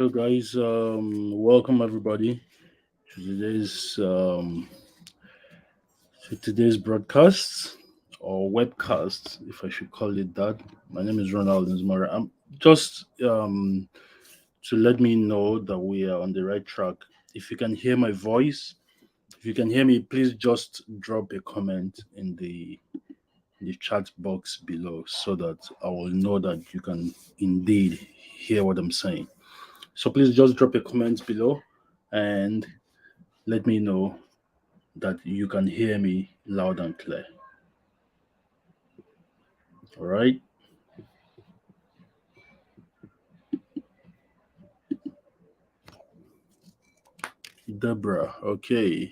Hello, guys. Welcome everybody to today's broadcast or webcast, if I should call it that. My name is Ronald Nzmara. I'm just to let me know that we are on the right track. If you can hear my voice, if you can hear me, please just drop a comment in the chat box below so that I will know that you can indeed hear what I'm saying. So please just drop a comment below and let me know that you can hear me loud and clear. All right, Deborah. Okay,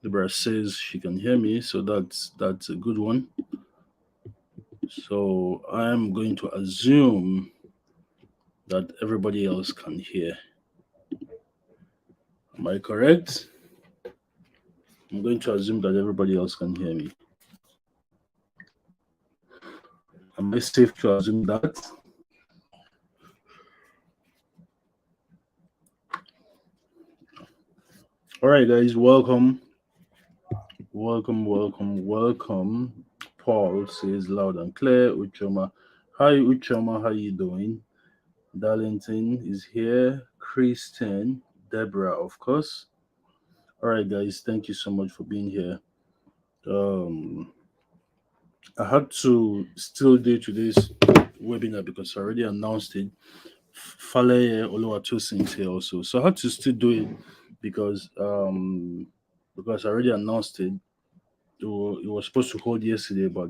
Deborah says she can hear me, so that's a good one. So I'm going to assume that everybody else can hear. Am I correct? I'm going to assume that everybody else can hear me. Am I safe to assume that? All right, guys, welcome. Paul says loud and clear. Uchoma, hi Uchoma, how you doing? Darlington is here. Kristen, Deborah, of course. All right, guys, thank you so much for being here. Um, I had to still do today's webinar because I already announced it. Fale Oluwatosin is here also, so I had to still do it because I already announced it. It was supposed to hold yesterday, but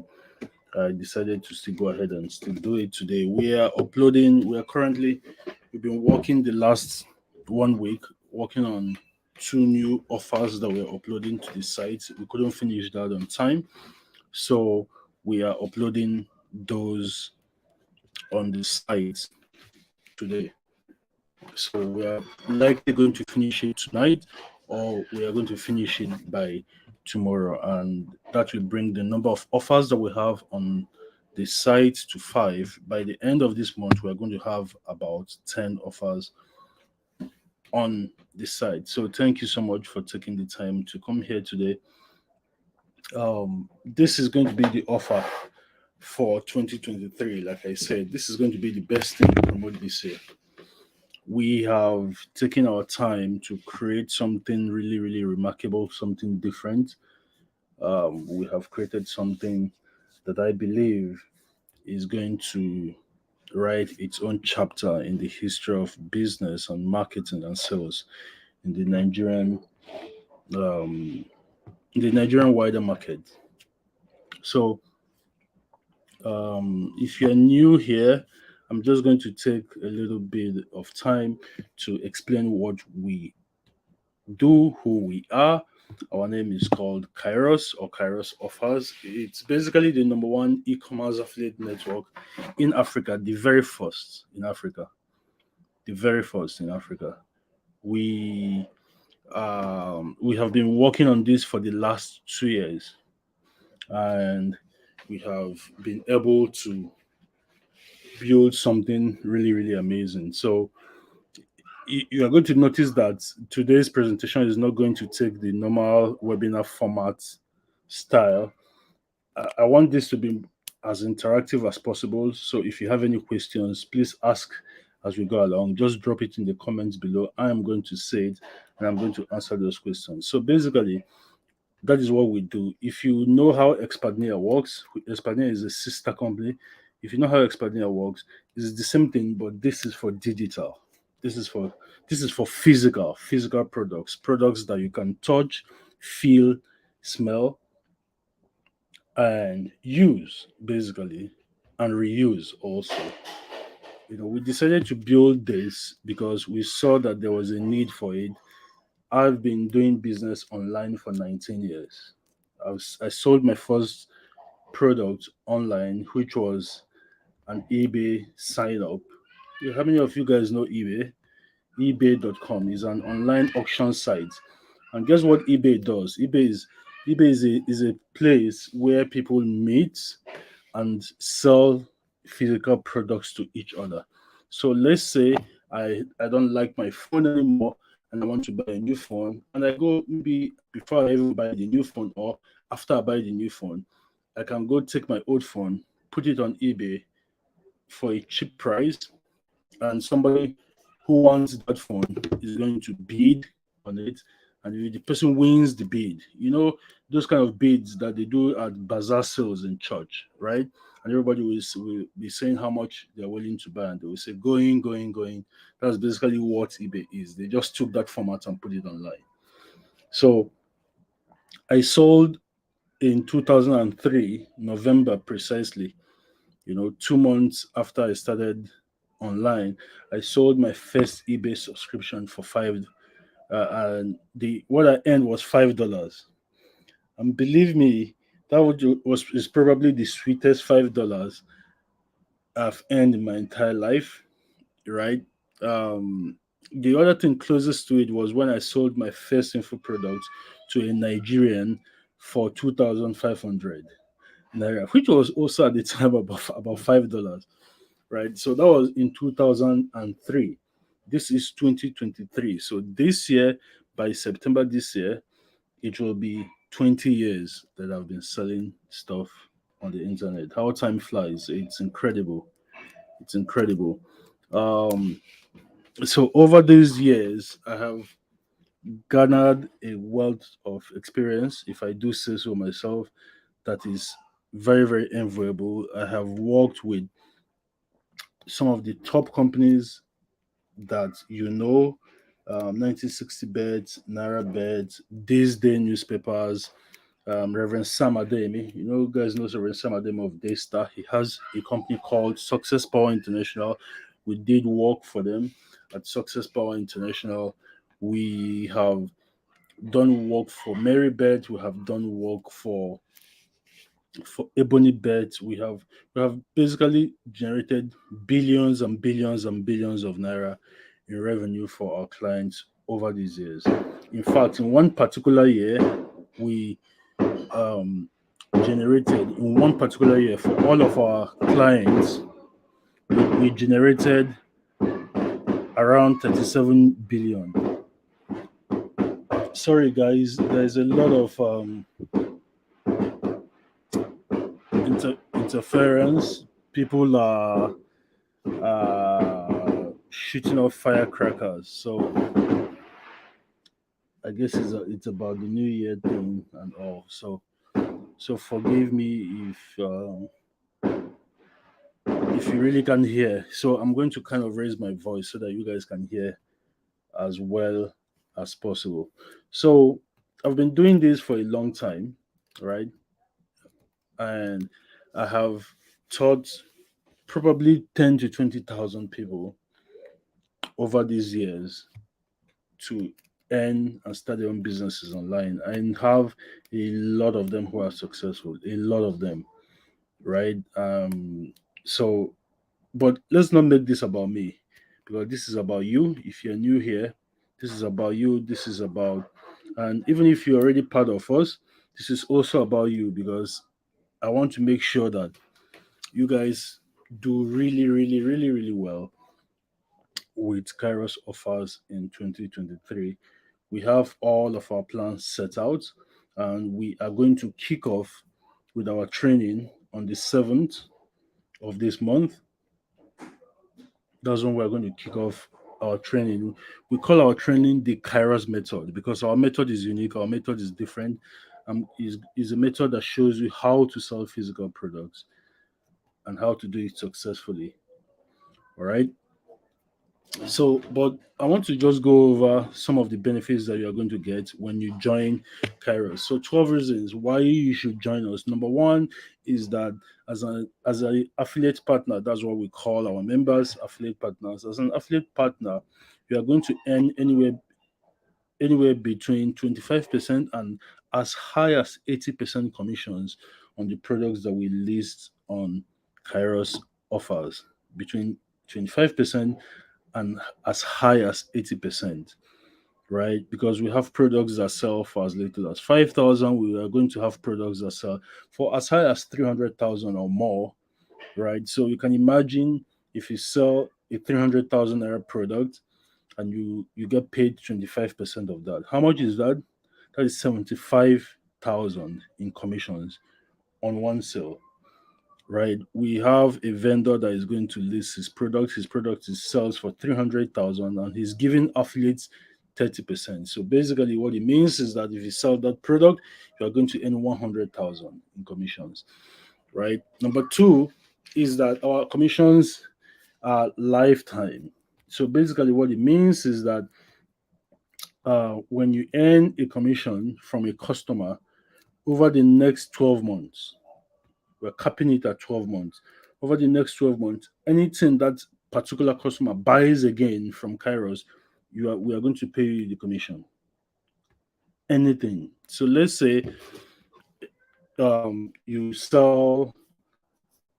I decided to still go ahead and still do it today. We are uploading. We've been working the last 1 week, working on two new offers that we're uploading to the site. We couldn't finish that on time, so we are uploading those on the site today. So we are likely going to finish it tonight, or we are going to finish it by tomorrow, and that will bring the number of offers that we have on the site to five. By the end of this month, we are going to have about 10 offers on the site. So thank you so much for taking the time to come here today. This is going to be the offer for 2023. Like I said, this is going to be the best thing to promote this year. We have taken our time to create something really, really remarkable, something different. We have created something that I believe is going to write its own chapter in the history of business and marketing and sales in um, the Nigerian wider market. So, if you're new here, I'm just going to take a little bit of time to explain what we do, who we are. Our name is called Kairos or Kairos Offers. It's basically the number one e-commerce affiliate network in Africa, the very first in Africa. The very first in Africa. We we have been working on this for the last 2 years, and we have been able to build something really, really amazing. So you are going to notice that today's presentation is not going to take the normal webinar format style. I want this to be as interactive as possible. So if you have any questions, please ask as we go along. Just drop it in the comments below. I am going to say it and I'm going to answer those questions. So basically, that is what we do. If you know how Expadnia works, Expadnia is a sister company. If you know how Expadnia works, it's the same thing, but this is for digital. This is for physical products that you can touch, feel, smell, and use basically, and reuse also. We decided to build this because we saw that there was a need for it. I've been doing business online for 19 years. I sold my first product online, which was an eBay sign up. How many of you guys know eBay? eBay.com is an online auction site. And guess what eBay does? eBay is a place where people meet and sell physical products to each other. So let's say I don't like my phone anymore and I want to buy a new phone. And I go maybe before I even buy the new phone or after I buy the new phone, I can go take my old phone, put it on eBay for a cheap price, and somebody who wants that phone is going to bid on it, and if the person wins the bid, those kind of bids that they do at bazaar sales in church, right? And everybody will be saying how much they're willing to buy, and they will say going, going, going. That's basically what eBay is. They just took that format and put it online. So I sold in 2003 November precisely, 2 months after I started online. I sold my first eBay subscription for five, and the what I earned was $5. And believe me, that was is probably the sweetest $5 I've earned in my entire life. Right. Um, the other thing closest to it was when I sold my first info product to a Nigerian for 2,500 naira, which was also at the time about $5. Right? So that was in 2003. This is 2023. So this year, by September this year, it will be 20 years that I've been selling stuff on the internet. How time flies. It's incredible. It's incredible. Um, so over these years, I have garnered a wealth of experience, if I do say so myself, that is very, very enviable. I have worked with some of the top companies that 1960 beds, Naira beds, This Day newspapers, Reverend Sam Ademi. You guys know Reverend Sam Ademi of Daystar. He has a company called Success Power International. We did work for them at Success Power International. We have done work for Mary Bed. We have done work for Ebony Beds. We have basically generated billions and billions and billions of naira in revenue for our clients over these years. In fact, in one particular year, we um, generated in one particular year for all of our clients, we generated around 37 billion. Sorry, guys, there's a lot of interference. People are shooting off firecrackers. So I guess it's about the New Year thing and all. So forgive me if you really can hear. So I'm going to kind of raise my voice so that you guys can hear as well as possible. So I've been doing this for a long time, right? And I have taught probably 10 to 20,000 people over these years to earn and start their own businesses online, and have a lot of them who are successful, a lot of them, right? So but let's not make this about me, because this is about you. If you're new here, this is about you. This is about, and even if you're already part of us, this is also about you, because I want to make sure that you guys do really, really, really, really well with Kairos offers in 2023. We have all of our plans set out, and we are going to kick off with our training on the 7th of this month. That's when we're going to kick off our training. We call our training the Kairos method because our method is unique, our method is different. Is a method that shows you how to sell physical products and how to do it successfully. All right. So, but I want to just go over some of the benefits that you are going to get when you join Kairos. So, 12 reasons why you should join us. Number one is that as an affiliate partner, that's what we call our members, affiliate partners. As an affiliate partner, you are going to earn anywhere between 25% and as high as 80% commissions on the products that we list on Kairos offers, between 25% and as high as 80%, right? Because we have products that sell for as little as 5,000. We are going to have products that sell for as high as 300,000 or more, right? So you can imagine if you sell a 300,000 naira product and you get paid 25% of that. How much is that? That is 75,000 in commissions on one sale, right? We have a vendor that is going to list his product. His product is sells for 300,000 and he's giving affiliates 30%. So basically what it means is that if you sell that product, you are going to earn 100,000 in commissions, right? Number two is that our commissions are lifetime. So basically what it means is that when you earn a commission from a customer over the next 12 months, we're capping it at 12 months. Over the next 12 months, anything that particular customer buys again from Kairos, we are going to pay you the commission. Anything. So let's say you sell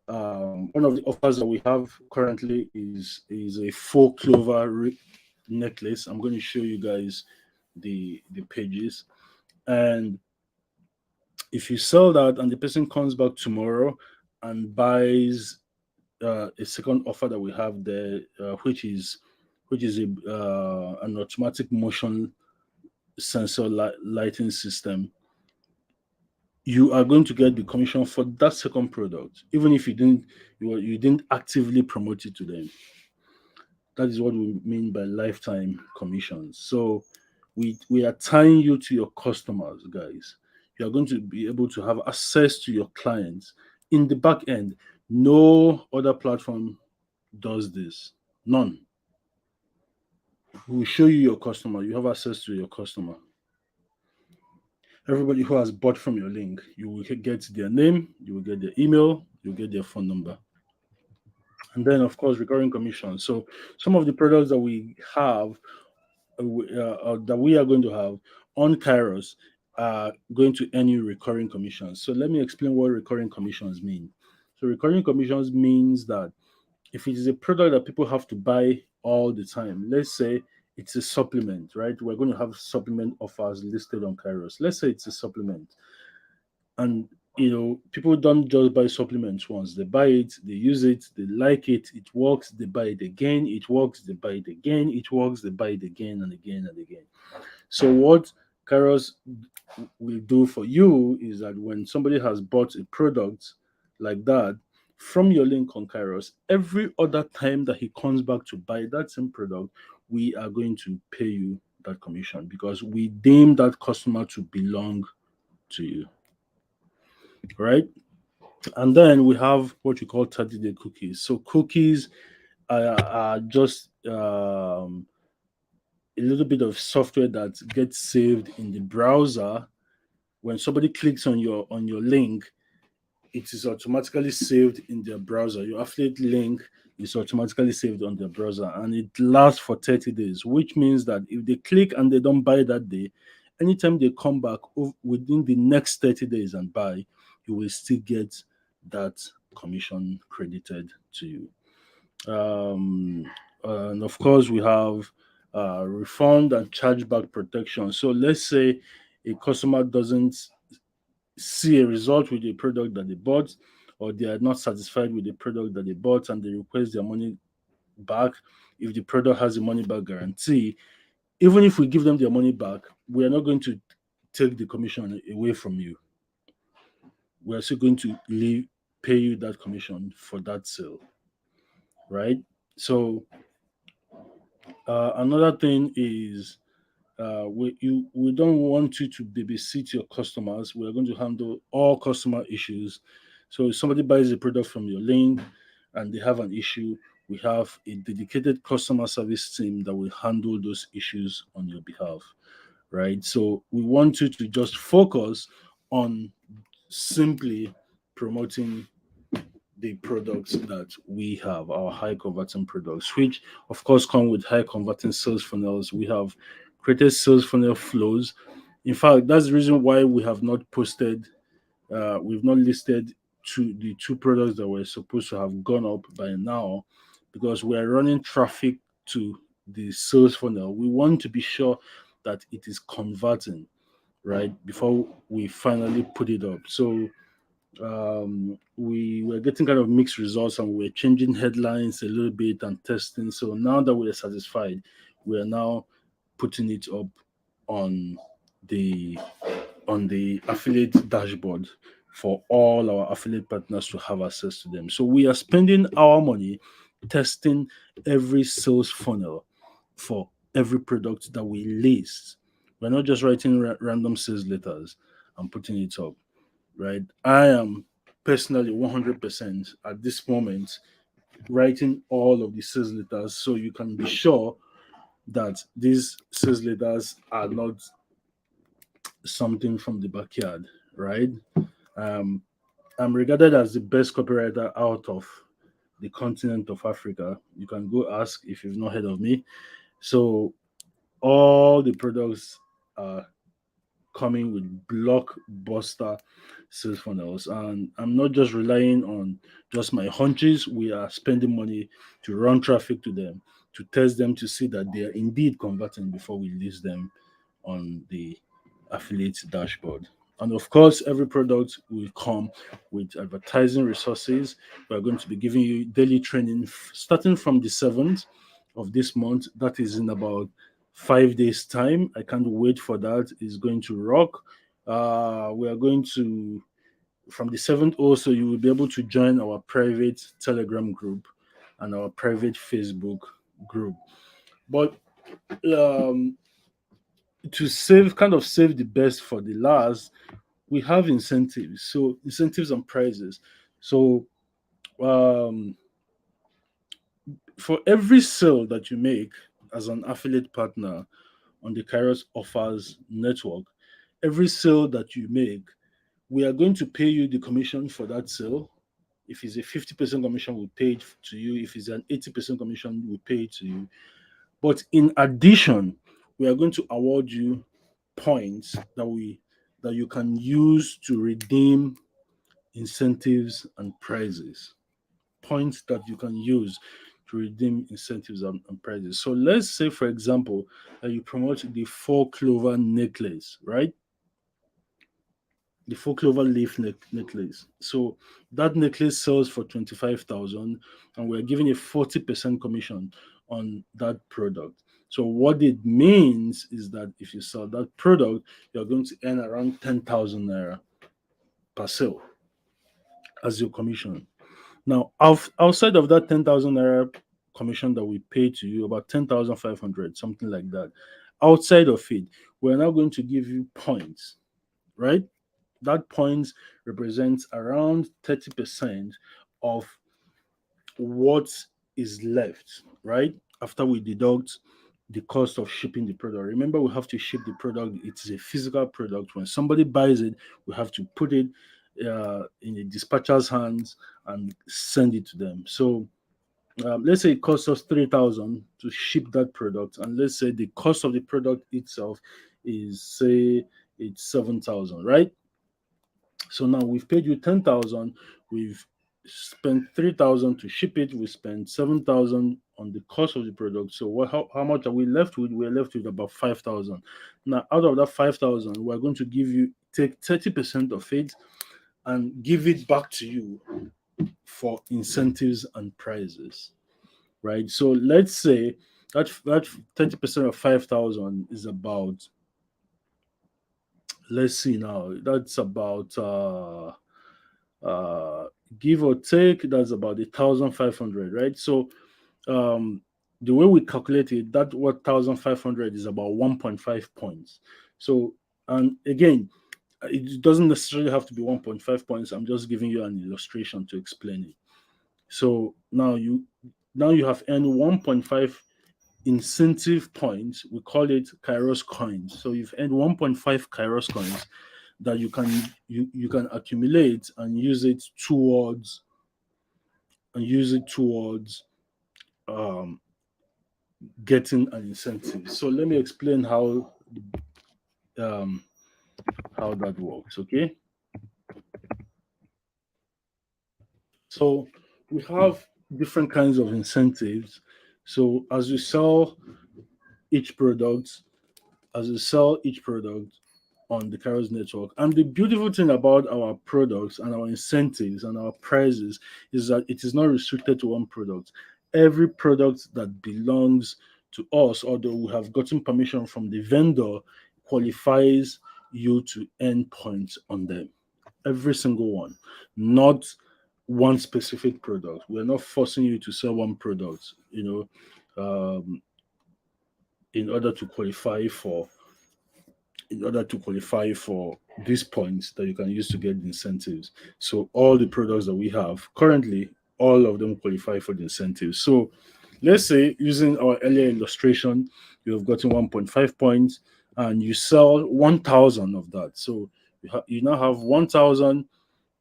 one of the offers that we have currently is a 4 clover necklace. I'm going to show you guys the pages. And if you sell that and the person comes back tomorrow and buys a second offer that we have there, which is an automatic motion sensor lighting system, you are going to get the commission for that second product, even if you didn't actively promote it to them. That is what we mean by lifetime commissions. So we are tying you to your customers, guys. You are going to be able to have access to your clients in the back end. No other platform does this. None. We will show you your customer. You have access to your customer. Everybody who has bought from your link, you will get their name, you will get their email, you will get their phone number. And then, of course, recurring commission. So some of the products that we have, that we are going to have on Kairos, are going to earn you recurring commissions. So let me explain what recurring commissions mean. So recurring commissions means that if it is a product that people have to buy all the time, let's say it's a supplement, right? We're going to have supplement offers listed on Kairos. Let's say it's a supplement. And people don't just buy supplements once. They buy it, they use it, they like it, it works, they buy it again, it works, they buy it again, it works, they buy it again and again and again. So what Kairos will do for you is that when somebody has bought a product like that from your link on Kairos, every other time that he comes back to buy that same product, we are going to pay you that commission because we deem that customer to belong to you. Right? And then we have what you call 30-day cookies. So cookies are just a little bit of software that gets saved in the browser. When somebody clicks on your link, it is automatically saved in their browser. Your affiliate link is automatically saved on their browser and it lasts for 30 days, which means that if they click and they don't buy that day, anytime they come back within the next 30 days and buy, you will still get that commission credited to you. And of course, we have refund and chargeback protection. So let's say a customer doesn't see a result with the product that they bought, or they are not satisfied with the product that they bought and they request their money back. If the product has a money back guarantee, even if we give them their money back, we are not going to take the commission away from you. We are still going to pay you that commission for that sale, right? So another thing is we don't want you to babysit your customers. We are going to handle all customer issues. So if somebody buys a product from your link and they have an issue, we have a dedicated customer service team that will handle those issues on your behalf, right? So we want you to just focus on simply promoting the products that we have, our high converting products, which of course come with high converting sales funnels. We have created sales funnel flows. In fact, that's the reason why we have not posted, we've not listed the two products that were supposed to have gone up by now, because we are running traffic to the sales funnel. We want to be sure that it is converting, right, before we finally put it up. So We were getting kind of mixed results, and we were changing headlines a little bit and testing. So now that we are satisfied, we are now putting it up on the the affiliate dashboard for all our affiliate partners to have access to them. So we are spending our money testing every sales funnel for every product that we list. We're not just writing random sales letters and putting it up, right? I am personally 100% at this moment writing all of the sales letters, so you can be sure that these sales letters are not something from the backyard, right? Um, I'm regarded as the best copywriter out of the continent of Africa. You can go ask if you've not heard of me. So all the products are coming with blockbuster sales funnels, and I'm not just relying on just my hunches. We are spending money to run traffic to them, to test them, to see that they are indeed converting before we list them on the affiliate dashboard. And of course, every product will come with advertising resources. We're going to be giving you daily training starting from the 7th of this month. That is in about 5 days' time. I can't wait for that. It's going to rock. We are going to, from the 7th, also, you will be able to join our private Telegram group and our private Facebook group. But um, to save the best for the last, we have incentives. So incentives and prizes. So um, for every sale that you make as an affiliate partner on the Kairos offers network, every sale that you make, we are going to pay you the commission for that sale. If it's a 50% commission, we pay it to you. If it's an 80% commission, we pay it to you. But in addition, we are going to award you points that you can use to redeem incentives and prizes. Points that you can use to redeem incentives and prizes. So let's say, for example, that you promote the 4 clover necklace, right? The 4 clover leaf necklace. So that necklace sells for 25,000, and we're giving a 40% commission on that product. So what it means is that if you sell that product, you're going to earn around 10,000 naira per sale as your commission. Now, outside of that 10,000 naira commission that we pay to you, about 10,500, something like that, outside of it, we're now going to give you points, right? That points represents around 30% of what is left, right? After we deduct the cost of shipping the product. Remember, we have to ship the product. It is a physical product. When somebody buys it, we have to put it in a dispatcher's hands and send it to them. So let's say it costs us 3,000 to ship that product, and let's say the cost of the product itself is, say, it's 7,000, right? So now we've paid you 10,000, we've spent 3,000 to ship it, we spent 7,000 on the cost of the product. So how much are we left with? We're left with about 5,000. Now, out of that 5,000, we're going to take 30% of it and give it back to you for incentives and prizes, right? So let's say that 30% of 5,000 is about, let's see now, that's about uh give or take, that's about 1,500, right? So um the way we calculate it, that 1,500 is about 1.5 points. So, and again, it doesn't necessarily have to be 1.5 points. I'm just giving you an illustration to explain it. So now you have earned 1.5 incentive points. We call it Kairos coins. So you've earned 1.5 Kairos coins that you can accumulate and use it towards um, getting an incentive. So let me explain um, how that works. Okay, so we have different kinds of incentives. So each product, as you sell each product, on the Kairos network. And the beautiful thing about our products and our incentives and our prices is that it is not restricted to one product. Every product that belongs to us, although we have gotten permission from the vendor, qualifies you to earn points on them. Every single one, not one specific product. We're not forcing you to sell one product, in order to qualify for these points that you can use to get the incentives. So all the products that we have currently, all of them qualify for the incentives. So let's say using our earlier illustration, you have gotten 1.5 points and you sell 1,000 of that. So you now have 1,000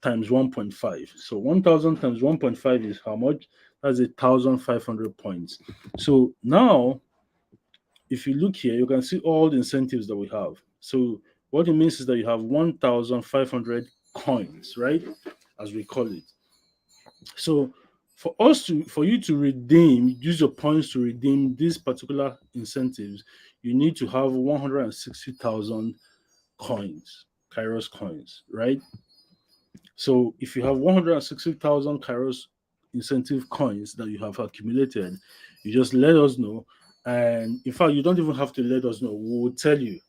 times 1.5. So 1,000 times 1.5 is how much? That's 1,500 points. So now if you look here, you can see all the incentives that we have. So what it means is that you have 1,500 coins, right? As we call it. So for you to redeem, use your points to redeem these particular incentives, you need to have 160,000 coins, Kairos coins, right? So if you have 160,000 Kairos incentive coins that you have accumulated, you just let us know. And in fact, you don't even have to let us know. We will tell you,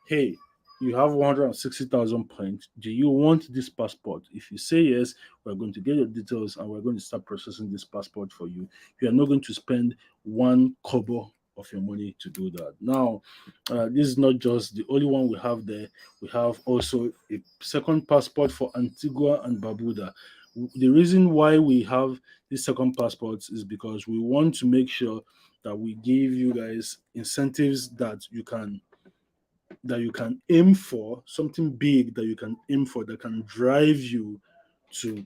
hey, you have 160,000 points. Do you want this passport? If you say yes, we're going to get your details and we're going to start processing this passport for you. You are not going to spend one kobo of your money to do that. Now, this is not just the only one we have there. We have also a second passport for Antigua and Barbuda. The reason why we have these second passports is because we want to make sure that we give you guys incentives that you can aim for, something big that you can aim for that can drive you to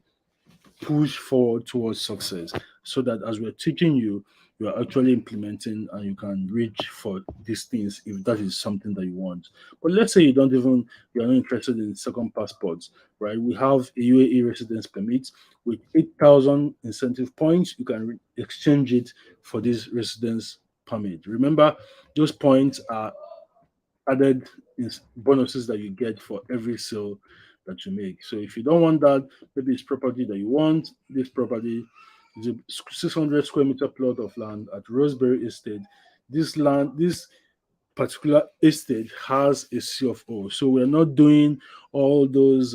push forward towards success, so that as we're teaching you, you are actually implementing and you can reach for these things if that is something that you want. But let's say you are not interested in second passports, right? We have a UAE residence permit with 8,000 incentive points. You can exchange it for this residence permit. Remember, those points are added bonuses that you get for every sale that you make. So if you don't want that, maybe it's property that you want. This property is a 600 square meter plot of land at Roseberry Estate. This particular estate has a CFO. So we're not doing all those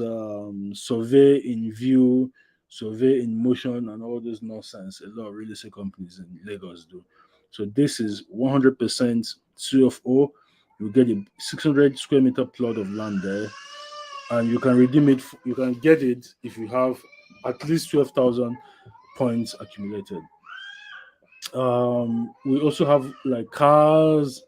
survey in view, survey in motion, and all those nonsense a lot of real estate companies in Lagos do. So this is 100% CFO. You get a 600 square meter plot of land there, and you can redeem it. You can get it if you have at least 12,000 points accumulated. We also have like cars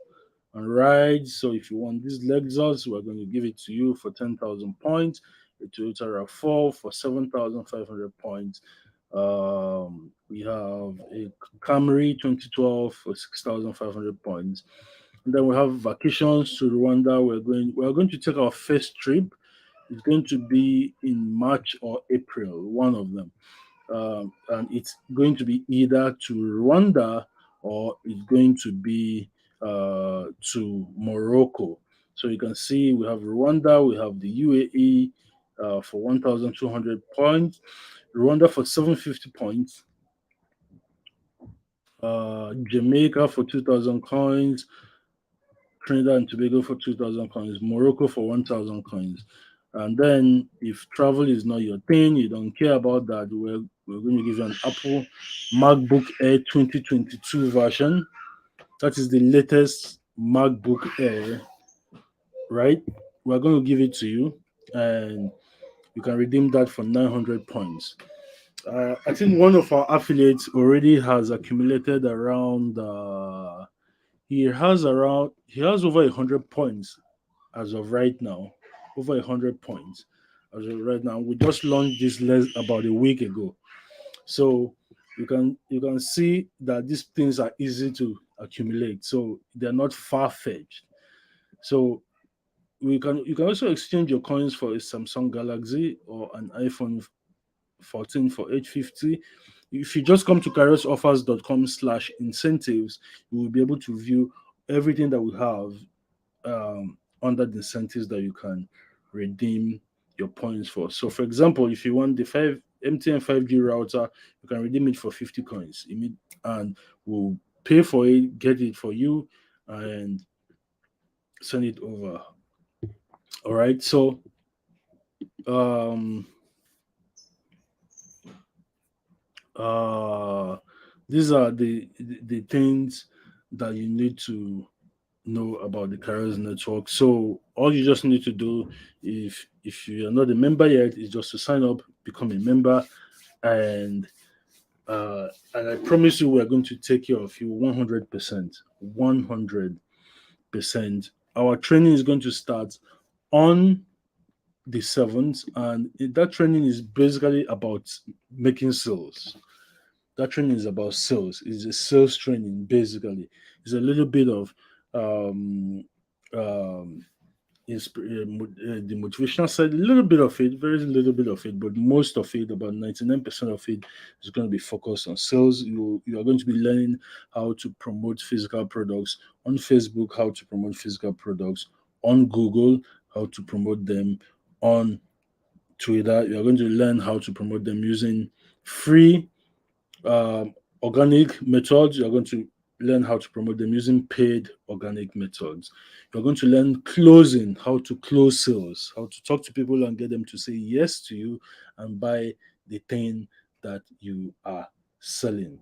and rides. So if you want this Lexus, we're going to give it to you for 10,000 points. A Toyota RAV4 for 7,500 points. We have a Camry 2012 for 6,500 points. And then we have vacations to Rwanda. We're going to take our first trip. It's going to be in March or April, one of them. And it's going to be either to Rwanda or it's going to be to Morocco. So you can see we have Rwanda, we have the UAE for 1,200 points, Rwanda for 750 points, Jamaica for 2,000 coins, Trinidad and Tobago for 2,000 coins, Morocco for 1,000 coins. And then, if travel is not your thing, you don't care about that, we're going to give you an Apple MacBook Air 2022 version. That is the latest MacBook Air, right? We're going to give it to you, and you can redeem that for 900 points. I think one of our affiliates already has accumulated around. He has over 100 points as of right now, over 100 points as of right now. We just launched this less about a week ago, so you can see that these things are easy to accumulate. So they're not far fetched. So you can also exchange your coins for a Samsung Galaxy or an iPhone 14 for 850. If you just come to kairosoffers.com/incentives, you will be able to view everything that we have under the incentives that you can redeem your points for. So, for example, if you want the MTN 5G router, you can redeem it for 50 coins, and we'll pay for it, get it for you, and send it over. All right. So, um, uh, these are the things that you need to know about the Kairos network. So all you just need to do, if you are not a member yet, is just to sign up, become a member, and and I promise you, we're going to take care of you 100%. 100%. Our training is going to start on the 7th, and that training is basically about making sales. That training is about sales. It's a sales training, basically. It's a little bit of um, um, the motivational side, a little bit of it, very little bit of it, but most of it, about 99% of it, is going to be focused on sales. You are going to be learning how to promote physical products on Facebook, how to promote physical products on Google, how to promote them on Twitter. You are going to learn how to promote them using free um, organic methods. You're going to learn how to promote them using paid organic methods. You're going to learn closing, how to close sales, how to talk to people and get them to say yes to you and buy the thing that you are selling.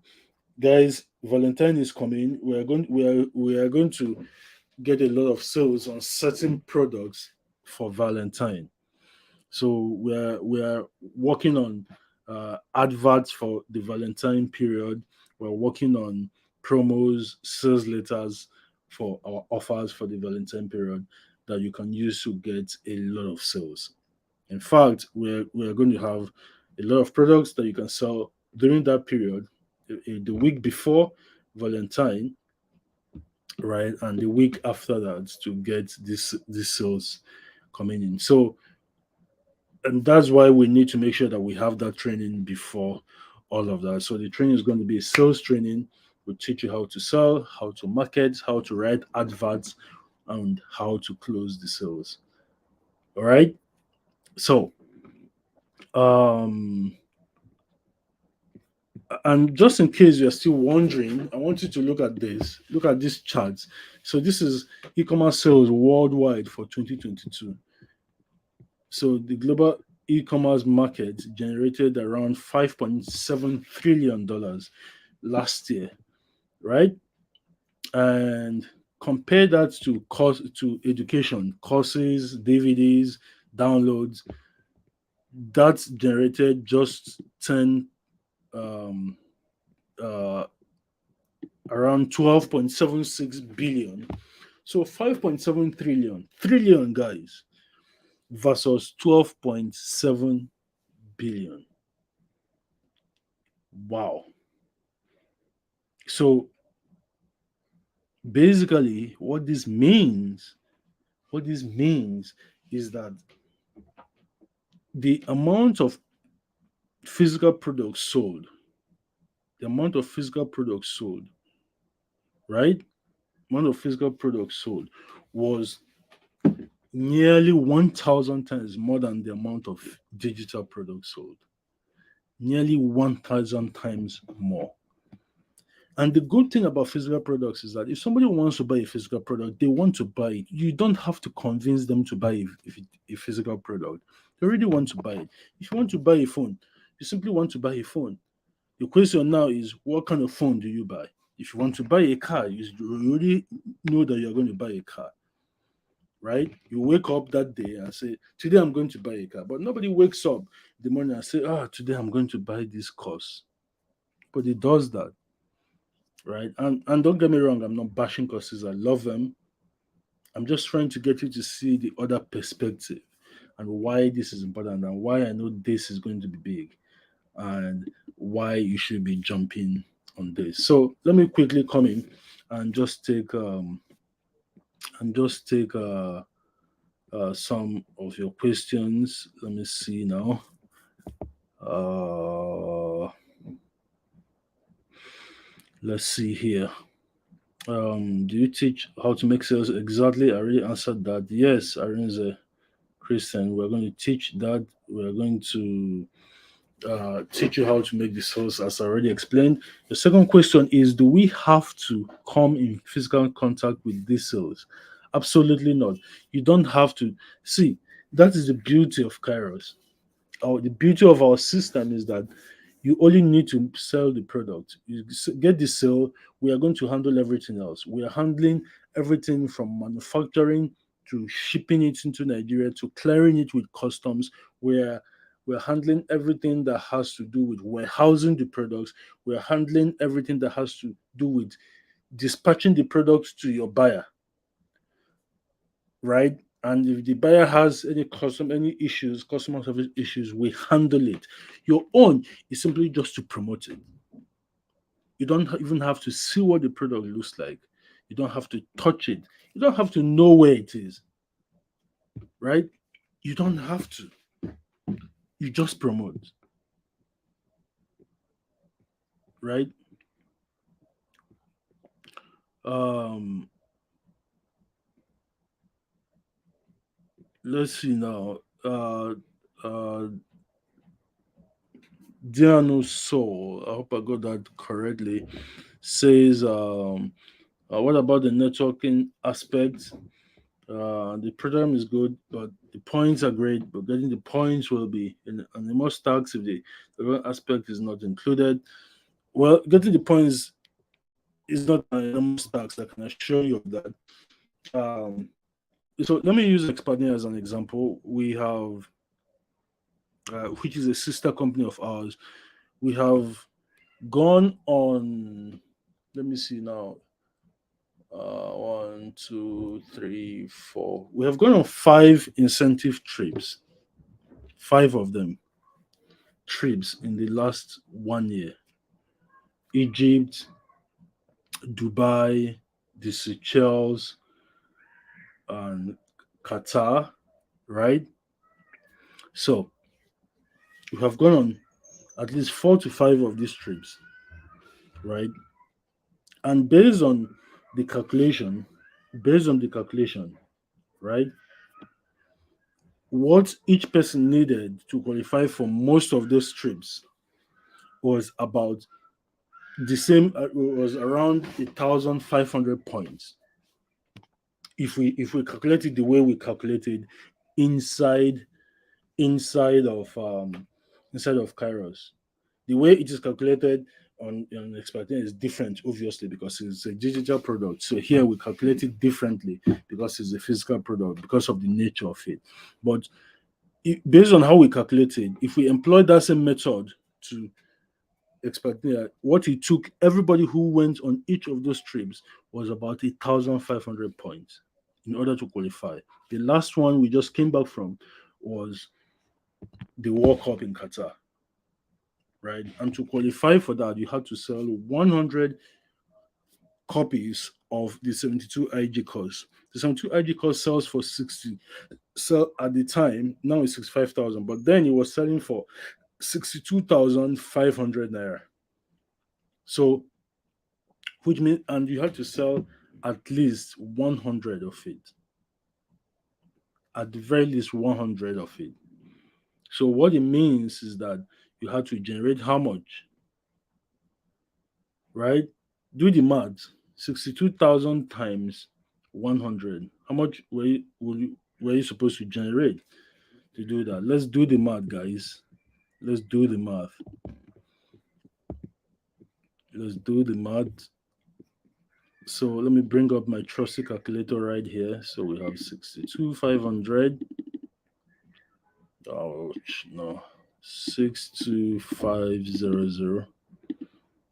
Guys, Valentine is coming. We are going to get a lot of sales on certain products for Valentine. So we are working on adverts for the Valentine period. We're working on promos, sales letters for our offers for the Valentine period that you can use to get a lot of sales. In fact, we're going to have a lot of products that you can sell during that period, the week before Valentine, right, and the week after that to get this sales coming in. So and that's why we need to make sure that we have that training before all of that. So the training is going to be a sales training. We'll teach you how to sell, how to market, how to write adverts, and how to close the sales. All right. So um and just in case you're still wondering, I want you to look at this chart. So this is e-commerce sales worldwide for 2022. So the global e-commerce market generated around $5.7 trillion last year, right? And compare that to cost to education, courses, DVDs, downloads. That's generated just 10 um, uh, around 12.76 billion. So 5.7 trillion guys versus 12.7 billion. Wow. So basically what this means is that the amount of physical products sold, the amount of physical products sold, right? Amount of physical products sold was nearly 1,000 times more than the amount of digital products sold. Nearly 1,000 times more. And the good thing about physical products is that if somebody wants to buy a physical product, they want to buy it. You don't have to convince them to buy a physical product. They already want to buy it. If you want to buy a phone, you simply want to buy a phone. The question now is, what kind of phone do you buy? If you want to buy a car, you already know that you're going to buy a car, right? You wake up that day and say, today I'm going to buy a car. But nobody wakes up in the morning and say, today I'm going to buy this course. But it does that, right? And don't get me wrong, I'm not bashing courses. I love them. I'm just trying to get you to see the other perspective and why this is important and why I know this is going to be big and why you should be jumping on this. So let me quickly come in and just take some of your questions. Let me see now. Uh, let's see here. Do you teach how to make sales? Exactly. I already answered that. Yes, Arinze Christian. We're going to teach that. We're going to teach you how to make the sales, as I already explained. The second question is: do we have to come in physical contact with these cells? Absolutely not. You don't have to. See, that is the beauty of Kairos. The beauty of our system is that you only need to sell the product. You get the sale, we are going to handle everything else. We are handling everything from manufacturing to shipping it into Nigeria to clearing it with customs. We're handling everything that has to do with warehousing the products. We're handling everything that has to do with dispatching the products to your buyer, right? And if the buyer has any issues, customer service issues, we handle it. Your own is simply just to promote it. You don't even have to see what the product looks like. You don't have to touch it. You don't have to know where it is, right? You don't have to. You just promote, right? Um, let's see now. Uh, Diano Soul, I hope I got that correctly, says, what about the networking aspect? The program is good, but the points are great. But getting the points will be on the most tax if the other aspect is not included. Well, getting the points is not an enormous tax. I can assure you of that. Um, so let me use Expanding as an example. We have, which is a sister company of ours. We have gone on. Let me see now. One, two, three, four. We have gone on 5 incentive trips. 5 of them trips in the last 1 year. Egypt, Dubai, the Seychelles, and Qatar, right? So we have gone on at least 4 to 5 of these trips, right? And the calculation, based on the calculation, right? What each person needed to qualify for most of those trips was about the same. Was around 1,500 points. If we calculate it the way we calculated inside inside of um inside of Kairos. The way it is calculated on Expecting is different, obviously, because it's a digital product. So here we calculate it differently because it's a physical product, because of the nature of it. But based on how we calculate it, if we employ that same method to Expecting, what it took everybody who went on each of those trips was about 1,500 points in order to qualify. The last one we just came back from was the World Cup in Qatar, right? And to qualify for that, you had to sell 100 copies of the 72 IG course. The 72 IG course sells for 60. So at the time, now it's 65,000, but then it was selling for 62,500 naira. So, which means, and you have to sell at least 100 of it, at the very least 100 of it. So, what it means is that you have to generate how much, right? Do the math. 62,000 times 100. How much were you supposed to generate to do that? Let's do the math, guys. Let's do the math. Let's do the math. So let me bring up my trusty calculator right here. So we have 62,500. Ouch, no. 62500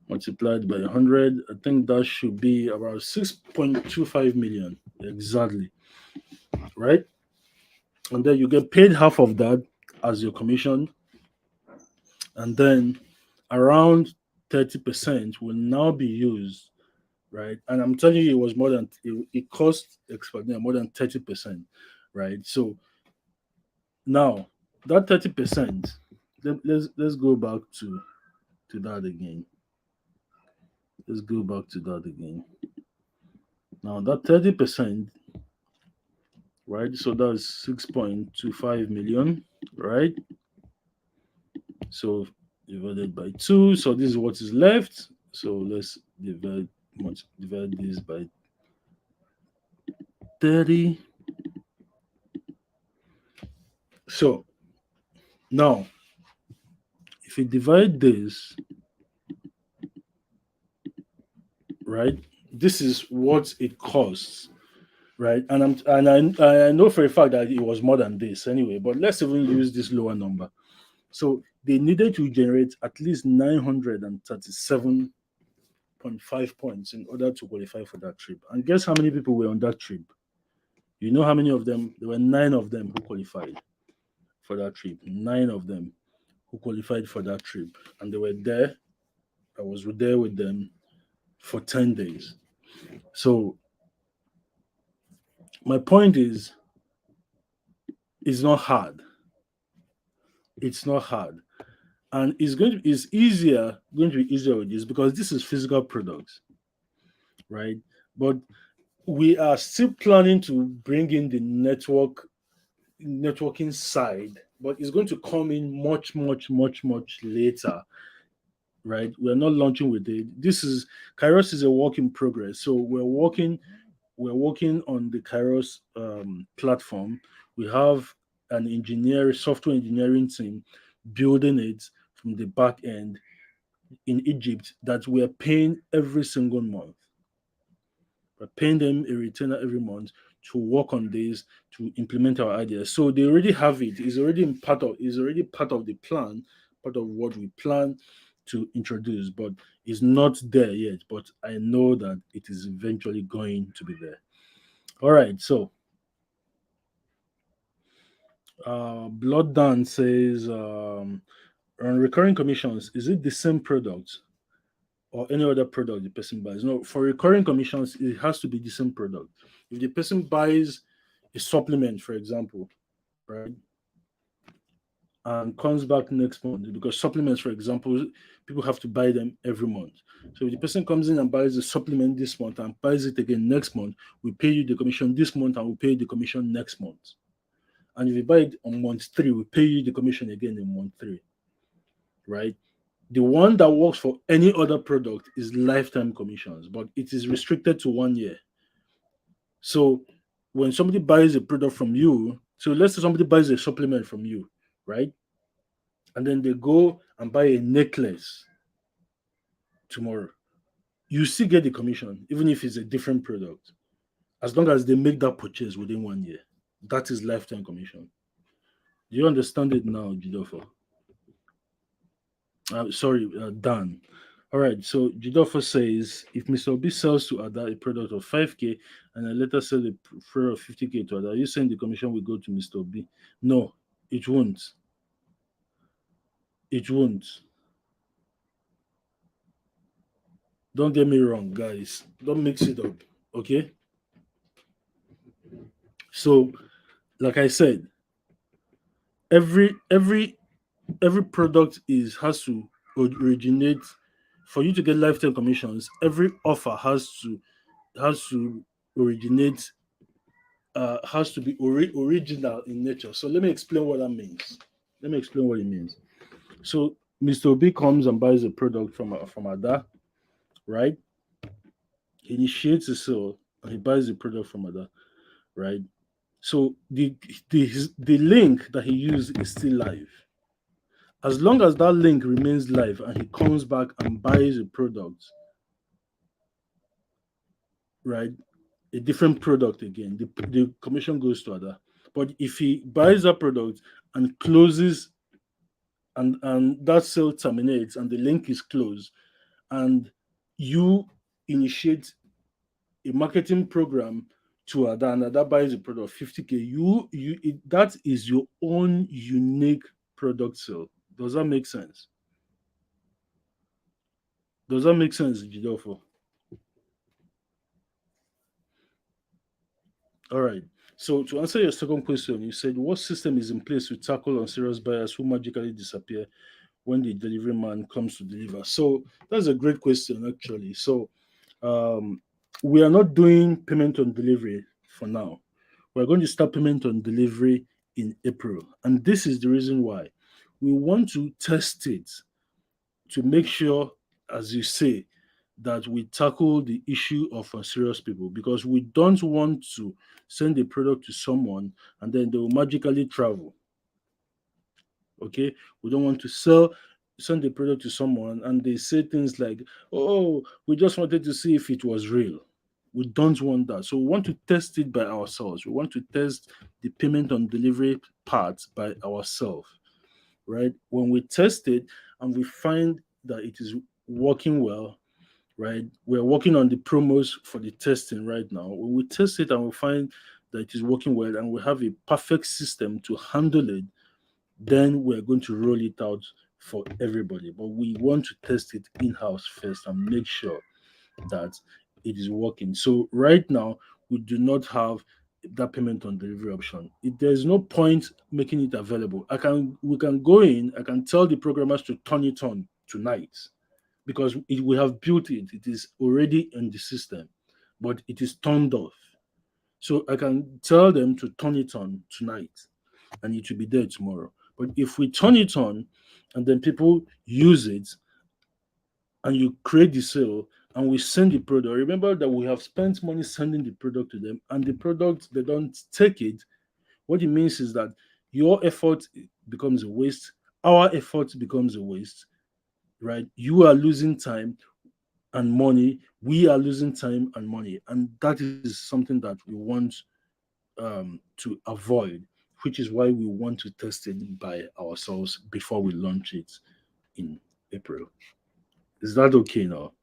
multiplied by 100. I think that should be about 6.25 million. Exactly. Right? And then you get paid half of that as your commission. And then around 30% will now be used, right? And I'm telling you, it was more than it cost Expadia more than 30%, right? So now that 30%, let's go back to that again. Let's go back to that again. Now that 30%, right? So that's 6.25 million, right? So divided by 2. So this is what is left. So let's divide this by 30. So now if you divide this, right, this is what it costs, right? And I know for a fact that it was more than this anyway, but let's even use this lower number. So they needed to generate at least 937.5 points in order to qualify for that trip. And guess how many people were on that trip? You know how many of them? There were nine of them who qualified for that trip. Nine of them who qualified for that trip. And they were there. I was there with them for 10 days. So my point is, it's not hard. It's not hard. And it's going to be easier with this because this is physical products, right? But we are still planning to bring in the networking side, but it's going to come in much, much, much, much later, right? We're not launching with it. This is Kairos is a work in progress. So we're working on the Kairos platform. We have an software engineering team building it from the back end in Egypt that we're paying every single month. We're paying them a retainer every month to work on this, to implement our ideas. So they already have it. It's already part of the plan, part of what we plan to introduce, but it's not there yet. But I know that it is eventually going to be there. All right. So Blood Dan says on recurring commissions, is it the same product or any other product the person buys? No, for recurring commissions, it has to be the same product. If the person buys a supplement, for example, right, and comes back next month, because supplements, for example, people have to buy them every month. So if the person comes in and buys a supplement this month and buys it again next month, we pay you the commission this month and we pay you the commission next month. And if you buy it on month three, we pay you the commission again in month three, right? The one that works for any other product is lifetime commissions, but it is restricted to 1 year. So when somebody buys a product from you, so let's say somebody buys a supplement from you, right? And then they go and buy a necklace tomorrow. You still get the commission, even if it's a different product, as long as they make that purchase within 1 year. That is lifetime commission. Do you understand it now, Jidofo? Sorry, Dan. All right, so Jidofo says if Mr. B sells to Ada a product of 5K and I later sell a product of 50K to Ada, are you saying the commission will go to Mr. B? No, it won't. It won't. Don't get me wrong, guys. Don't mix it up. Okay? So, like I said, every every every product is has to originate for you to get lifetime commissions. Every offer has to originate has to be original in nature. So let me explain what that means. Let me explain what it means. So Mr. B comes and buys a product from Ada, right? He initiates a sale and he buys the product from Ada, right? So the link that he used is still live. As long as that link remains live and he comes back and buys a product, right? A different product again, the commission goes to Ada. But if he buys that product and closes and that sale terminates and the link is closed and you initiate a marketing program to Ada and Ada buys a product of 50K, that is your own unique product sale. Does that make sense? Does that make sense, Jidofo? All right. So to answer your second question, you said what system is in place to tackle unserious buyers who magically disappear when the delivery man comes to deliver? So that's a great question, actually. So um, we are not doing payment on delivery for now. We're going to start payment on delivery in April. And this is the reason why. We want to test it to make sure, as you say, that we tackle the issue of serious people, because we don't want to send a product to someone and then they will magically travel. Okay, we don't want to send the product to someone and they say things like, oh, we just wanted to see if it was real. We don't want that. So we want to test it by ourselves. We want to test the payment on delivery part by ourselves, right? When we test it and we find that it is working well, right? We're working on the promos for the testing right now. When we test it and we find that it is working well and we have a perfect system to handle it, then we're going to roll it out for everybody. But we want to test it in house first and make sure that it is working. So right now, we do not have that payment on delivery option. There's no point making it available. We can go in. I can tell the programmers to turn it on tonight because we have built it. It is already in the system, but it is turned off. So I can tell them to turn it on tonight and it will be there tomorrow. But if we turn it on and then people use it and you create the sale and we send the product, remember that we have spent money sending the product to them and the product, they don't take it. What it means is that your effort becomes a waste, our effort becomes a waste, right? You are losing time and money, we are losing time and money. And that is something that we want to avoid, which is why we want to test it by ourselves before we launch it in April. Is that okay now?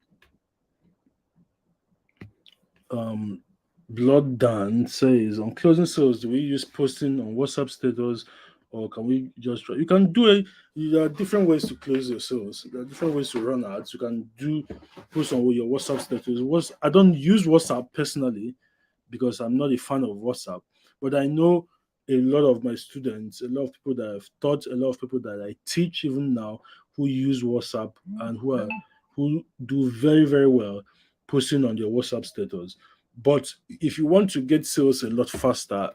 Um, Blood Dan says on closing sales, do we use posting on WhatsApp status or can we just try? You can do it. There are different ways to close your sales. There are different ways to run ads. You can do post on your WhatsApp status. I don't use WhatsApp personally because I'm not a fan of WhatsApp. But I know a lot of my students, a lot of people that I've taught, a lot of people that I teach even now who use WhatsApp and who do very, very well posting on their WhatsApp status. But if you want to get sales a lot faster,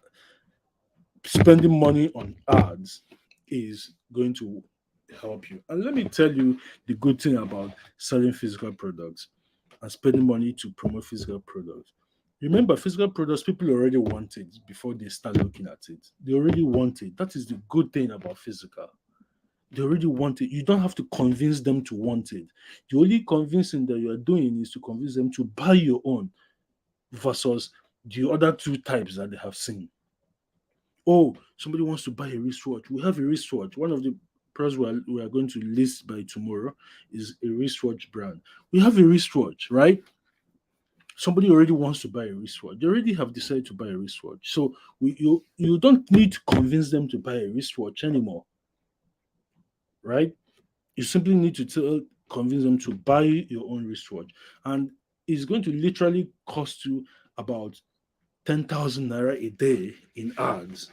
spending money on ads is going to help you. And let me tell you the good thing about selling physical products and spending money to promote physical products. Remember, physical products, people already want it before they start looking at it. They already want it. That is the good thing about physical. They already want it. You don't have to convince them to want it. The only convincing that you are doing is to convince them to buy your own versus the other two types that they have seen. Oh, somebody wants to buy a wristwatch. We have a wristwatch. One of the products we are going to list by tomorrow is a wristwatch brand. We have a wristwatch, right? Somebody already wants to buy a wristwatch. They already have decided to buy a wristwatch. So you don't need to convince them to buy a wristwatch anymore, right? You simply need to convince them to buy your own wristwatch. And it's going to literally cost you about 10,000 naira a day in ads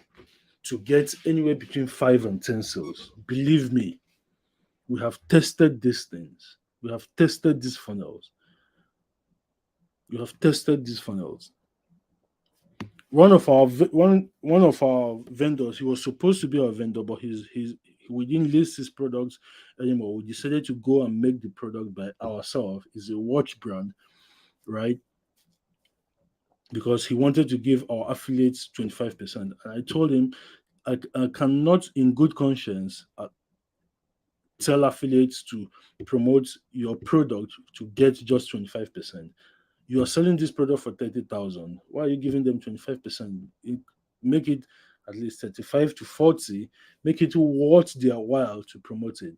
to get anywhere between 5 and 10 sales. Believe me, we have tested these things. We have tested these funnels. We have tested these funnels. One of our vendors, he was supposed to be our vendor, but we didn't list his products anymore. We decided to go and make the product by ourselves. It's a watch brand, right? Because he wanted to give our affiliates 25%. And I told him I cannot, in good conscience, tell affiliates to promote your product to get just 25%. You are selling this product for 30,000. Why are you giving them 25%? Make it at least 35 to 40, make it worth their while to promote it,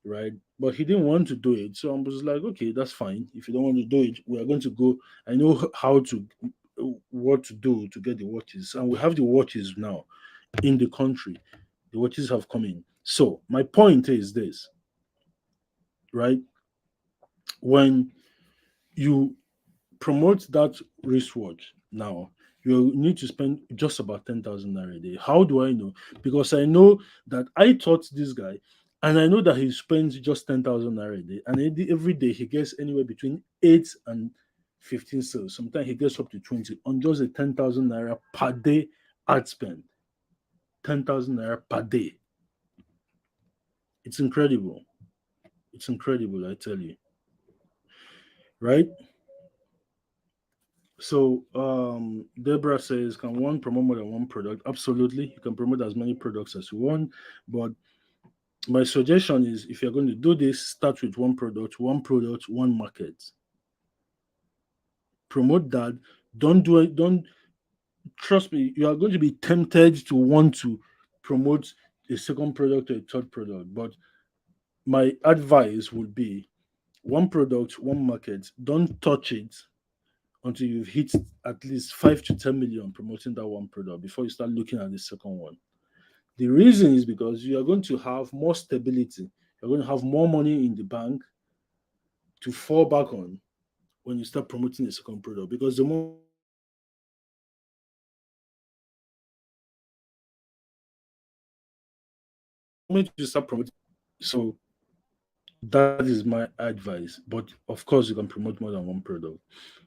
right? But he didn't want to do it. So I was like, okay, that's fine. If you don't want to do it, we are going to go. I know how to what to do to get the watches. And we have the watches now in the country. The watches have come in. So my point is this, right? When you promote that wristwatch now, you need to spend just about 10,000 naira a day. How do I know? Because I know that I taught this guy and I know that he spends just 10,000 naira a day. And every day he gets anywhere between 8 and 15 sales. Sometimes he gets up to 20 on just a 10,000 naira per day ad spend. 10,000 naira per day. It's incredible. It's incredible, I tell you. Right? So Deborah says, can one promote more than one product? Absolutely. You can promote as many products as you want. But my suggestion is if you're going to do this, start with one product, one market. Promote that. Don't do it, don't trust me, you are going to be tempted to want to promote a second product or a third product. But my advice would be one product, one market. Don't touch it until you've hit at least 5 to 10 million promoting that one product before you start looking at the second one. The reason is because you are going to have more stability. You're going to have more money in the bank to fall back on when you start promoting a second product. Because the moment you start promoting a second product, you will have more stability. So that is my advice. But of course, you can promote more than one product.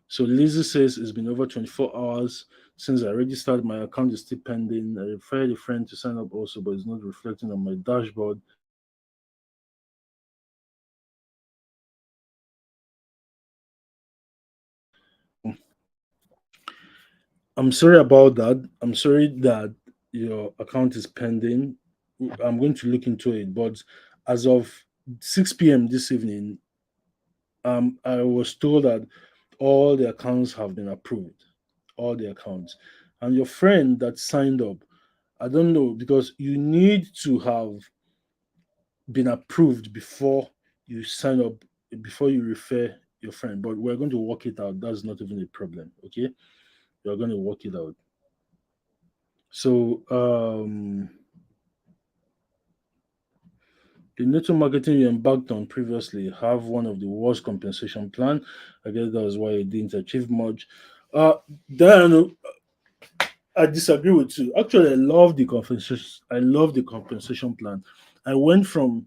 So Lizzie says it's been over 24 hours since I registered. My account is still pending. I referred a friend to sign up also, but it's not reflecting on my dashboard. So I'm sorry about that. I'm sorry that your account is pending. I'm going to look into it. But as of 6 p.m. this evening, I was told that all the accounts have been approved. All the accounts. And your friend that signed up, I don't know, because you need to have been approved before you sign up, before you refer your friend. But we're going to work it out. That's not even a problem. Okay. We're going to work it out. So the network marketing you embarked on previously have one of the worst compensation plan. I guess that was why you didn't achieve much. Uh then I disagree with you. Actually, I love the compensation. I love the compensation plan. I went from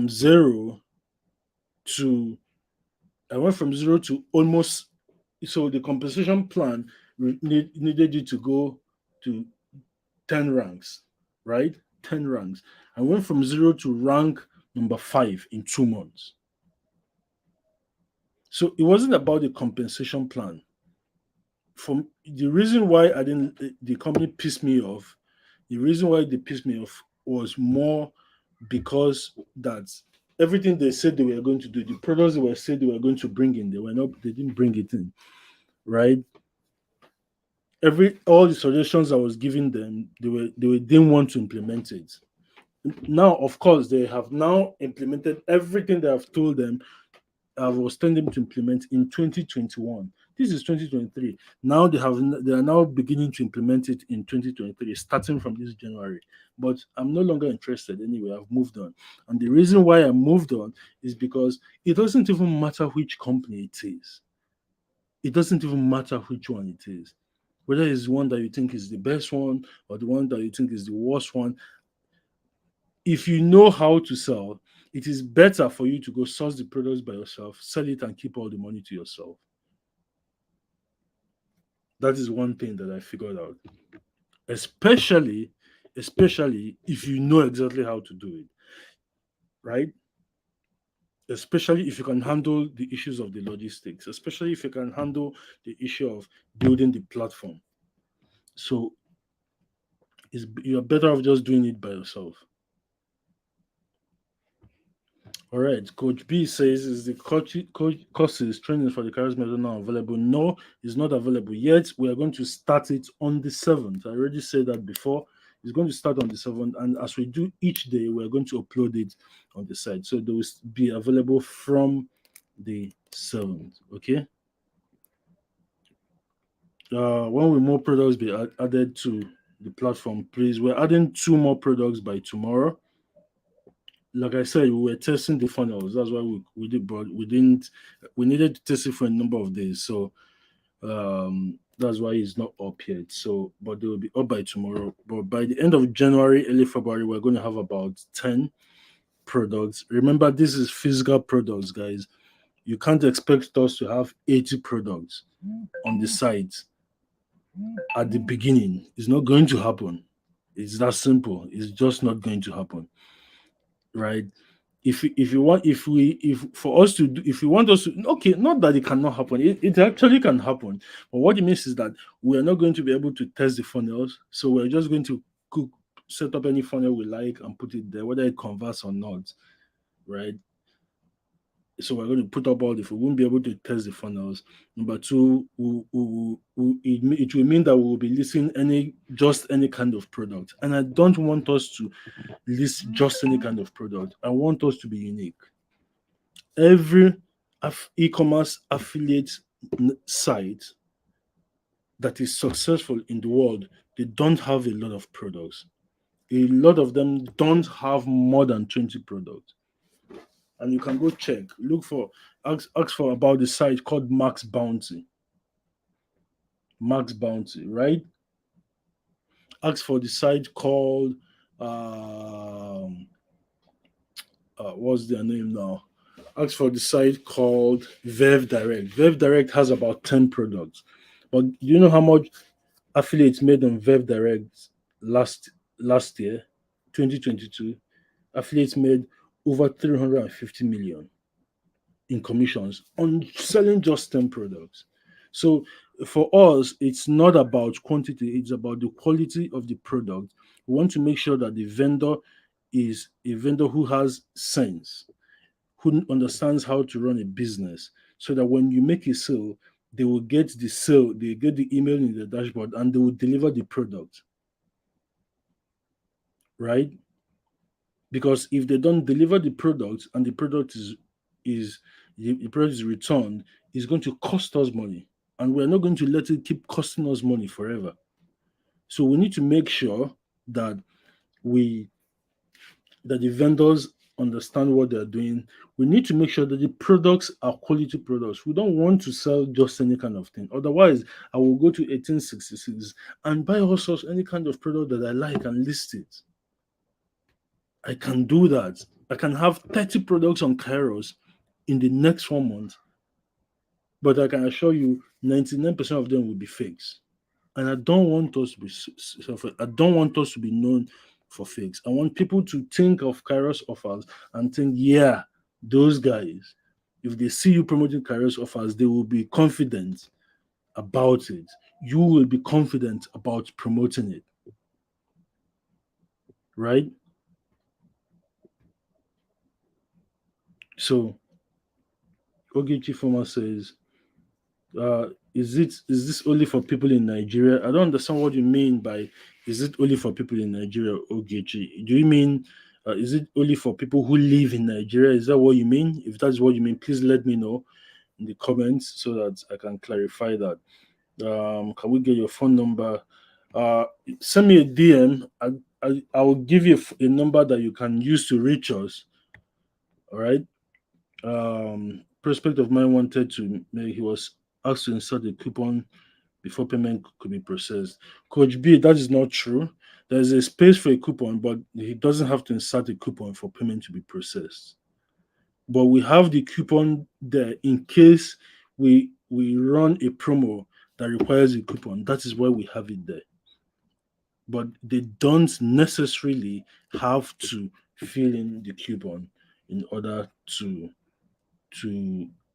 zero to I went from zero to almost. So the compensation plan needed you to go to 10 ranks, right? 10 ranks. I went from zero to rank number 5 in 2 months. So it wasn't about the compensation plan. From the reason why I didn't, the company pissed me off. The reason why they pissed me off was more because that everything they said they were going to do, the products they were said they were going to bring in, they didn't bring it in, right? All the suggestions I was giving them, they didn't want to implement it. Now, of course, they have now implemented everything that I've told them I was telling them to implement in 2021. This is 2023. Now they are now beginning to implement it in 2023, starting from this January. But I'm no longer interested anyway. I've moved on. And the reason why I moved on is because it doesn't even matter which company it is. It doesn't even matter which one it is. Whether it's one that you think is the best one or the one that you think is the worst one, if you know how to sell, it is better for you to go source the products by yourself, sell it, and keep all the money to yourself. That is one thing that I figured out. Especially, especially if you know exactly how to do it, right? Especially if you can handle the issues of the logistics, especially if you can handle the issue of building the platform. So you're better off just doing it by yourself. All right. Coach B says, is the courses training for the Kairos method now available? No, it's not available yet. We are going to start it on the 7th. I already said that before. It's going to start on the 7th. And as we do each day, we're going to upload it on the site. So they will be available from the 7th. Okay. When will more products be added to the platform, please? We're adding 2 more products by tomorrow. Like I said, we were testing the funnels. That's why we did, but we didn't. We needed to test it for a number of days, so that's why it's not up yet. So, but they will be up by tomorrow. But by the end of January, early February, we're going to have about 10 products. Remember, this is physical products, guys. You can't expect us to have 80 products on the site at the beginning. It's not going to happen. It's that simple. It's just not going to happen, right? If you want if for us to do if you want us to, okay, not that it cannot happen, it actually can happen, but what it means is that we are not going to be able to test the funnels, so we're just going to cook set up any funnel we like and put it there, whether it converts or not, right? So we're going to put up all the we won't be able to test the funnels. Number two, it will mean that we will be listing any kind of product, and I don't want us to list just any kind of product. I want us to be unique. Every e-commerce affiliate site that is successful in the world, they don't have a lot of products. A lot of them don't have more than 20 products. And you can go check, ask for about the site called Max Bounty. Max Bounty, right? Ask for the site called what's their name now? Ask for the site called Verve Direct. Verve Direct has about 10 products. But do you know how much affiliates made on Verve Direct last year, 2022? Affiliates made over 350 million in commissions on selling just 10 products. So for us, it's not about quantity, it's about the quality of the product. We want to make sure that the vendor is a vendor who has sense, who understands how to run a business, so that when you make a sale, they get the email in the dashboard and they will deliver the product, right? Because if they don't deliver the product and the product is the product is returned, it's going to cost us money. And we're not going to let it keep costing us money forever. So we need to make sure that we that the vendors understand what they're doing. We need to make sure that the products are quality products. We don't want to sell just any kind of thing. Otherwise, I will go to 1866 and buy all sorts any kind of product that I like and list it. I can do that. I can have 30 products on Kairos in the next 1 month, but I can assure you 99% of them will be fakes. And I don't want us to be I don't want us to be known for fakes. I want people to think of Kairos offers and think, yeah, those guys, if they see you promoting Kairos offers, they will be confident about it. You will be confident about promoting it, right? So Ogechi Former says, is this only for people in Nigeria? I don't understand what you mean by is it only for people in Nigeria, Ogechi? Do you mean is it only for people who live in Nigeria? Is that what you mean? If that's what you mean, please let me know in the comments so that I can clarify that. Can we get your phone number? Uh, Send me a DM. I will give you a number that you can use to reach us. All right. Prospect of mine wanted to he was asked to insert a coupon before payment could be processed. Coach B, that is not true. There's a space for a coupon, but he doesn't have to insert a coupon for payment to be processed. But we have the coupon there in case we run a promo that requires a coupon. That is why we have it there. But they don't necessarily have to fill in the coupon in order to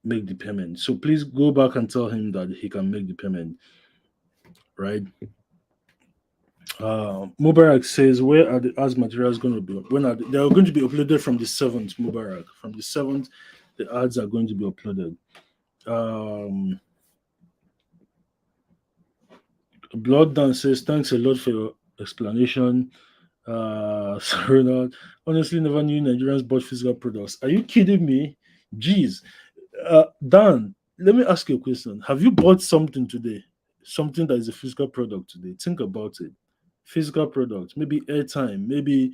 make the payment. So please go back and tell him that he can make the payment, right? Mubarak says, where are the ads materials going to be? They are going to be uploaded from the 7th, Mubarak. From the 7th, the ads are going to be uploaded. Blood Dance says, thanks a lot for your explanation. Sorry, not honestly, never knew Nigerians bought physical products. Are you kidding me? Jeez. Dan, let me ask you a question. Have you bought something today? Something that is a physical product today? Think about it. Physical products, maybe airtime, maybe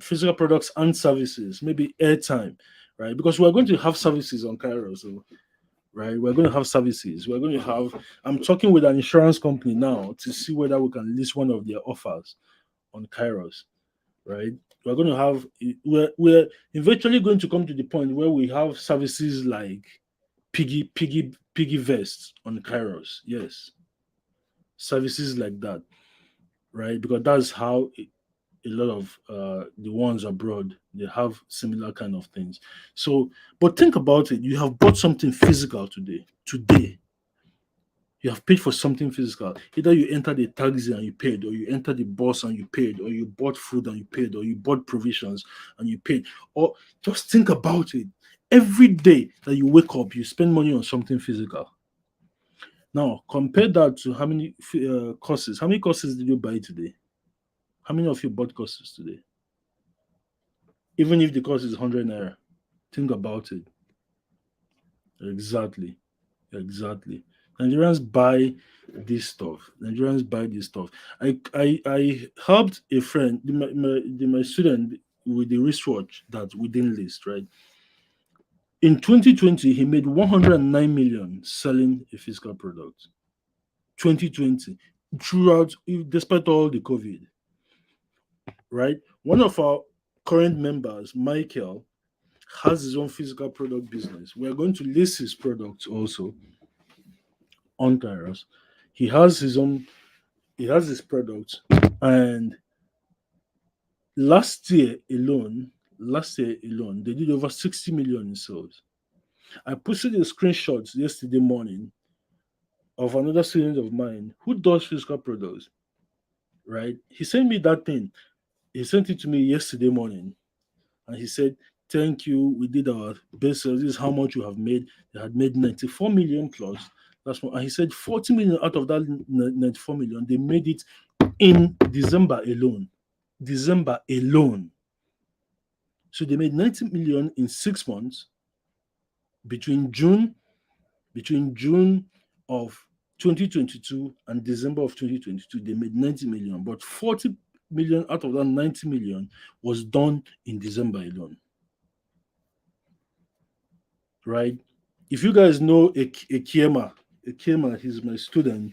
physical products and services, maybe airtime, right? Because we're going to have services on Kairos, so, right? We're going to have services. We're going to have. I'm talking with an insurance company now to see whether we can list one of their offers on Kairos, right? We're going to have. We're eventually going to come to the point where we have services like piggy vests on Kairos. Yes, services like that, right? Because that's how a lot of the ones abroad they have similar kind of things. So, but think about it. You have bought something physical today. Today, you have paid for something physical. Either you entered a taxi and you paid, or you entered the bus and you paid, or you bought food and you paid, or you bought provisions and you paid. Or just think about it. Every day that you wake up, you spend money on something physical. Now, compare that to how many courses. How many courses did you buy today? How many of you bought courses today? Even if the course is 100 naira, think about it. Exactly. Exactly. Nigerians buy this stuff. Nigerians buy this stuff. I helped a friend, my student, with the research that we didn't list, right? In 2020, he made 109 million selling a physical product. 2020, throughout, despite all the COVID, right? One of our current members, Michael, has his own physical product business. We're going to list his products also on Kairos. He has his own, he has his products, and last year alone, they did over 60 million in sales. I posted a screenshot yesterday morning of another student of mine who does physical products, right? He sent me that thing. He sent it to me yesterday morning, and he said, "Thank you. We did our best sales. This is how much you have made." They had made 94 million plus. That's one. And he said 40 million out of that 94 million, they made it in December alone. December alone. So they made 90 million in 6 months between June of 2022 and December of 2022. They made 90 million, but 40 million out of that 90 million was done in December alone, right? If you guys know a Kiema, he's my student,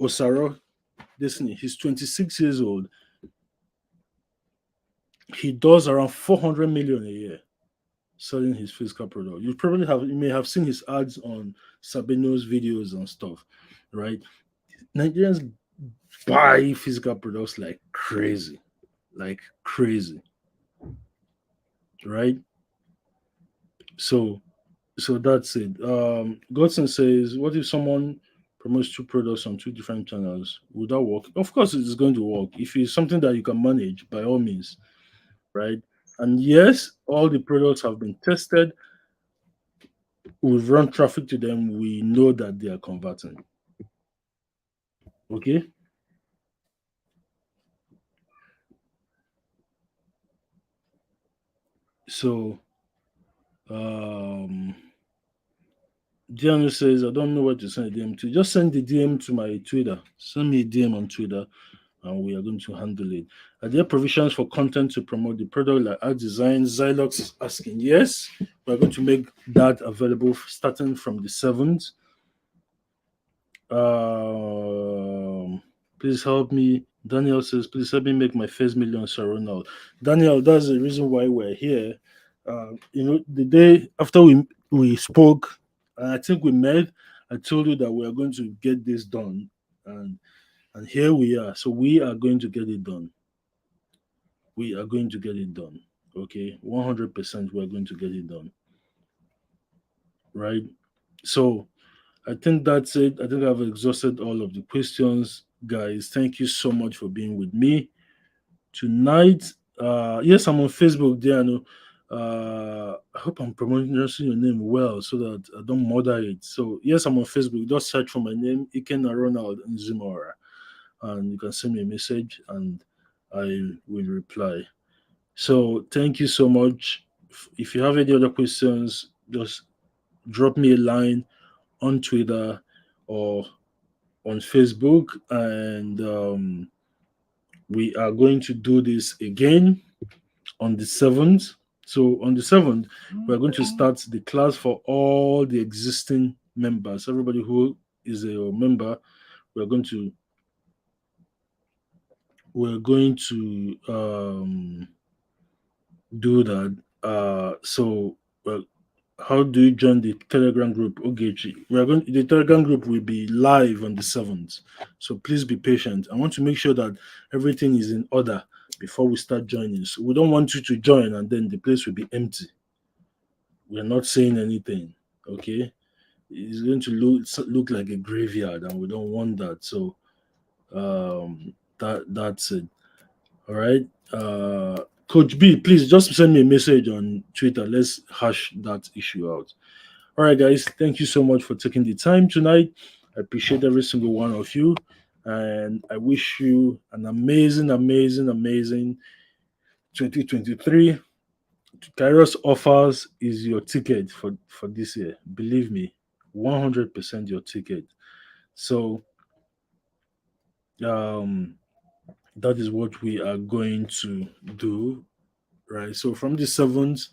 Osaro Destiny, he's 26 years old. He does around 400 million a year selling his physical product. You may have seen his ads on Sabino's videos and stuff, right? Nigerians buy physical products like crazy, right? So so that's it. Godson says, what if someone promotes two products on two different channels? Would that work? Of course, it is going to work if it's something that you can manage by all means, right? And yes, all the products have been tested. We've run traffic to them. We know that they are converting. Okay, so um Gianni says, I don't know what to send a DM to. Just send the DM to my Twitter. Send me a DM on Twitter and we are going to handle it. Are there provisions for content to promote the product like art design? Zylox is asking. Yes, we're going to make that available starting from the 7th. Um, please help me. Daniel says, please help me make my first million, Sir Ronald. Daniel, that's the reason why we're here. The day after we spoke, and I think we met, I told you that we are going to get this done. And here we are. So we are going to get it done. We are going to get it done. Okay. 100% we're going to get it done. Right. So I think that's it. I think I've exhausted all of the questions. Guys, thank you so much for being with me tonight. Yes, I'm on Facebook, Diano. I hope I'm pronouncing your name well so that I don't murder it. So yes, I'm on Facebook. Just search for my name, Iken Ronald Nzimora, and you can send me a message and I will reply. So thank you so much. If you have any other questions, just drop me a line on Twitter or on Facebook, and we are going to do this again on the 7th. So on the 7th, we're going to start the class for all the existing members. Everybody who is a member, we're going to we're going to do that. So well, How do you join the Telegram group? Ogechi. The Telegram group will be live on the 7th. So please be patient. I want to make sure that everything is in order before we start joining. So we don't want you to join and then the place will be empty. We're not saying anything. Okay. It's going to look like a graveyard and we don't want that. So that's it. All right. Coach B, please just send me a message on Twitter. Let's hash that issue out. All right, guys. Thank you so much for taking the time tonight. I appreciate every single one of you. And I wish you an amazing, amazing, amazing 2023. Kairos offers is your ticket for this year. Believe me, 100% your ticket. So um, that is what we are going to do, right? So from the 7th,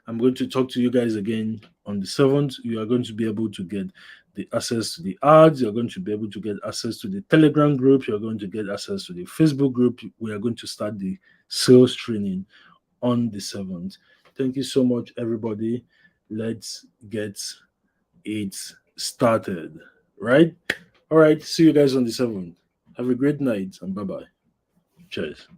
I'm going to talk to you guys again on the 7th. You are going to be able to get the access to the ads. You're going to be able to get access to the Telegram group. You're going to get access to the Facebook group. We are going to start the sales training on the 7th. Thank you so much, everybody. Let's get it started, right? All right. See you guys on the 7th. Have a great night and bye bye. Cheers.